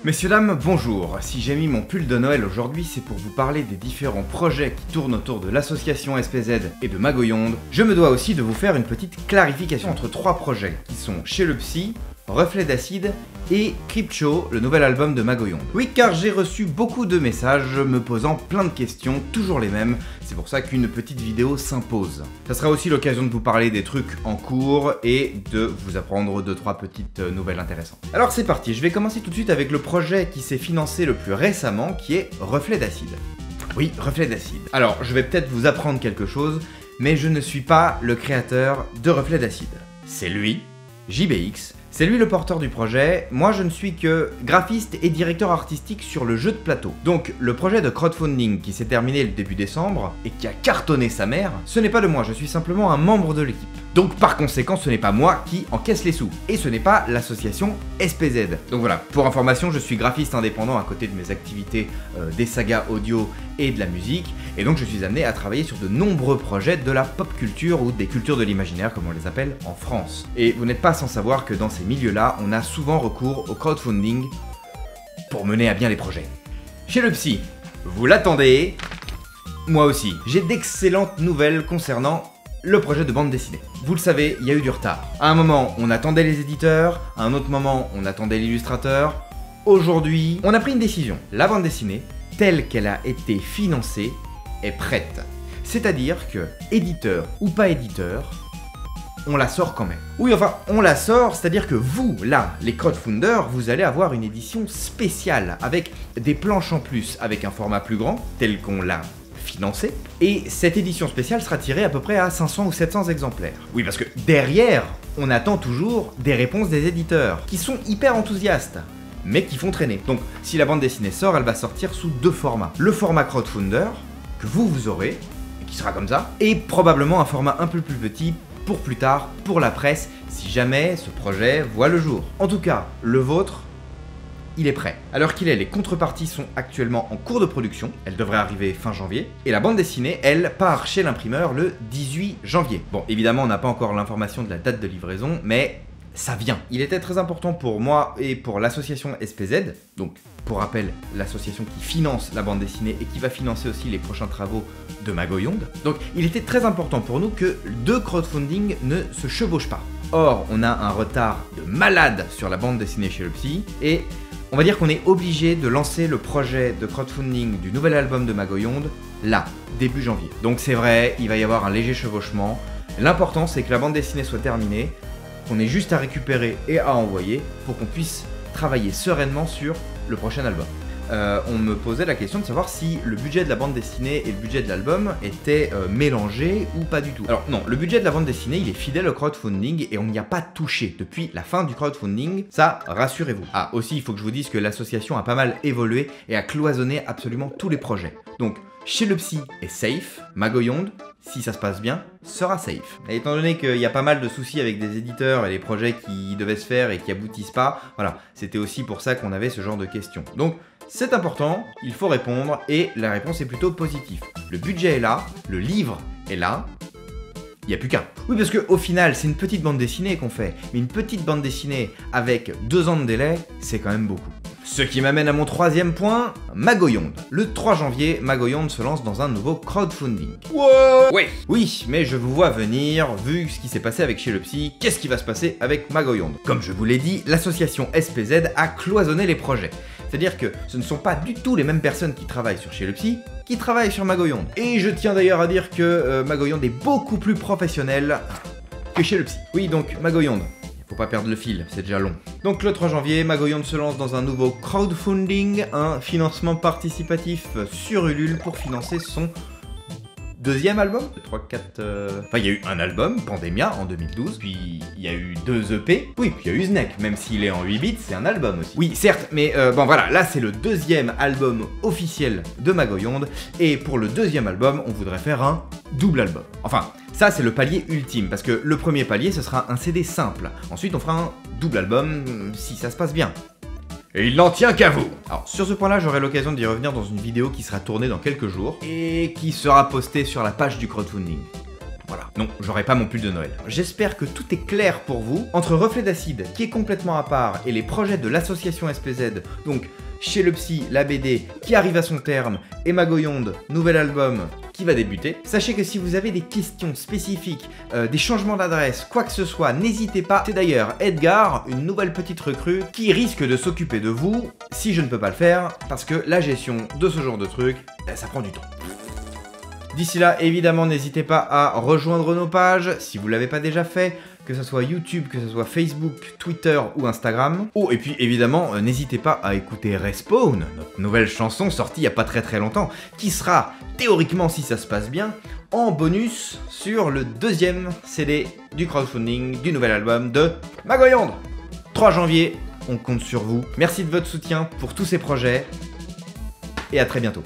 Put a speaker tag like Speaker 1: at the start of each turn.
Speaker 1: Messieurs, dames, bonjour. Si j'ai mis mon pull de Noël aujourd'hui, c'est pour vous parler des différents projets qui tournent autour de l'association SPZ et de Magoyonde. Je me dois aussi de vous faire une petite clarification entre trois projets qui sont Chez le Psy, Reflet d'Acide et Crypto, le nouvel album de Magoyonde. Oui, car j'ai reçu beaucoup de messages me posant plein de questions, toujours les mêmes, c'est pour ça qu'une petite vidéo s'impose. Ça sera aussi l'occasion de vous parler des trucs en cours et de vous apprendre 2-3 petites nouvelles intéressantes. Alors c'est parti, je vais commencer tout de suite avec le projet qui s'est financé le plus récemment, qui est Reflet d'Acide. Oui, Reflet d'Acide. Alors, je vais peut-être vous apprendre quelque chose, mais je ne suis pas le créateur de Reflet d'Acide. C'est lui, JBX. C'est lui le porteur du projet, moi je ne suis que graphiste et directeur artistique sur le jeu de plateau. Donc le projet de crowdfunding qui s'est terminé le début décembre et qui a cartonné sa mère, ce n'est pas de moi, je suis simplement un membre de l'équipe. Donc par conséquent ce n'est pas moi qui encaisse les sous, et ce n'est pas l'association SPZ. Donc voilà, pour information je suis graphiste indépendant à côté de mes activités des sagas audio et de la musique, et donc je suis amené à travailler sur de nombreux projets de la pop culture ou des cultures de l'imaginaire comme on les appelle en France. Et vous n'êtes pas sans savoir que dans ces milieux-là, on a souvent recours au crowdfunding pour mener à bien les projets. Chez le Psy, vous l'attendez, moi aussi, j'ai d'excellentes nouvelles concernant le projet de bande dessinée. Vous le savez, il y a eu du retard. À un moment, on attendait les éditeurs, à un autre moment, on attendait l'illustrateur. Aujourd'hui, on a pris une décision. La bande dessinée, telle qu'elle a été financée, est prête. C'est-à-dire que, éditeur ou pas éditeur, on la sort quand même. Oui, enfin, on la sort, c'est-à-dire que vous, là, les crowdfunders, vous allez avoir une édition spéciale, avec des planches en plus, avec un format plus grand, tel qu'on l'a financé, et cette édition spéciale sera tirée à peu près à 500 ou 700 exemplaires. Oui, parce que derrière, on attend toujours des réponses des éditeurs, qui sont hyper enthousiastes, mais qui font traîner. Donc, si la bande dessinée sort, elle va sortir sous deux formats. Le format crowdfunder, que vous aurez, et qui sera comme ça, et probablement un format un peu plus petit, pour plus tard, pour la presse, si jamais ce projet voit le jour. En tout cas, le vôtre, il est prêt. À l'heure qu'il est, les contreparties sont actuellement en cours de production, elles devraient arriver fin janvier, et la bande dessinée, elle, part chez l'imprimeur le 18 janvier. Bon, évidemment, on n'a pas encore l'information de la date de livraison, mais ça vient. Il était très important pour moi et pour l'association SPZ, donc pour rappel, l'association qui finance la bande dessinée et qui va financer aussi les prochains travaux de Magoyonde. Donc il était très important pour nous que deux crowdfunding ne se chevauchent pas. Or, on a un retard de malade sur la bande dessinée chez le Psy, et on va dire qu'on est obligé de lancer le projet de crowdfunding du nouvel album de Magoyonde là, début janvier. Donc c'est vrai, il va y avoir un léger chevauchement. L'important c'est que la bande dessinée soit terminée, qu'on ait juste à récupérer et à envoyer pour qu'on puisse travailler sereinement sur le prochain album. On me posait la question de savoir si le budget de la bande dessinée et le budget de l'album étaient mélangés ou pas du tout. Alors non, le budget de la bande dessinée il est fidèle au crowdfunding et on n'y a pas touché depuis la fin du crowdfunding, ça rassurez-vous. Ah aussi il faut que je vous dise que l'association a pas mal évolué et a cloisonné absolument tous les projets. Donc Chez le Psy est safe, Magoyonde, si ça se passe bien, sera safe. Et étant donné qu'il y a pas mal de soucis avec des éditeurs et les projets qui devaient se faire et qui aboutissent pas, voilà, c'était aussi pour ça qu'on avait ce genre de questions. Donc c'est important, il faut répondre et la réponse est plutôt positive. Le budget est là, le livre est là, il n'y a plus qu'un. Oui, parce qu'au final, c'est une petite bande dessinée qu'on fait, mais une petite bande dessinée avec 2 ans de délai, c'est quand même beaucoup. Ce qui m'amène à mon troisième point, Magoyonde. Le 3 janvier, Magoyonde se lance dans un nouveau crowdfunding. What? Ouais. Oui, mais je vous vois venir, vu ce qui s'est passé avec Chez le Psy, qu'est-ce qui va se passer avec Magoyonde? Comme je vous l'ai dit, l'association SPZ a cloisonné les projets. C'est-à-dire que ce ne sont pas du tout les mêmes personnes qui travaillent sur Chez le Psy, qui travaillent sur Magoyonde. Et je tiens d'ailleurs à dire que Magoyonde est beaucoup plus professionnel que Chez le Psy. Oui, donc Magoyonde. Faut pas perdre le fil, c'est déjà long. Donc le 3 janvier, Magoyonde se lance dans un nouveau crowdfunding, un financement participatif sur Ulule pour financer son deuxième album. 3, 4... Enfin, il y a eu un album, Pandemia, en 2012, puis il y a eu 2 EP. Oui, puis il y a eu Snake, même s'il est en 8 bits, c'est un album aussi. Oui, certes, mais bon voilà, là c'est le deuxième album officiel de Magoyonde, et pour le deuxième album, on voudrait faire un double album. Enfin, ça c'est le palier ultime, parce que le premier palier ce sera un CD simple. Ensuite on fera un double album, si ça se passe bien. Et il n'en tient qu'à vous. Alors sur ce point là j'aurai l'occasion d'y revenir dans une vidéo qui sera tournée dans quelques jours, et qui sera postée sur la page du crowdfunding. Voilà. part, non, j'aurai pas mon pull de Noël. J'espère que tout est clair pour vous. Entre Reflet d'Acide, qui est complètement à part, et les projets de l'association SPZ, donc Chez le Psy, la BD, qui arrive à son terme, et Magoyonde, nouvel album, qui va débuter. Sachez que si vous avez des questions spécifiques, des changements d'adresse, quoi que ce soit, n'hésitez pas. C'est d'ailleurs Edgar, une nouvelle petite recrue, qui risque de s'occuper de vous, si je ne peux pas le faire, parce que la gestion de ce genre de truc, ça prend du temps. D'ici là, évidemment, n'hésitez pas à rejoindre nos pages, si vous ne l'avez pas déjà fait, que ce soit YouTube, que ce soit Facebook, Twitter ou Instagram. Oh, et puis évidemment, n'hésitez pas à écouter Respawn, notre nouvelle chanson sortie il n'y a pas très longtemps, qui sera, théoriquement si ça se passe bien, en bonus sur le deuxième CD du crowdfunding du nouvel album de Magoyonde. 3 janvier, on compte sur vous. Merci de votre soutien pour tous ces projets, et à très bientôt.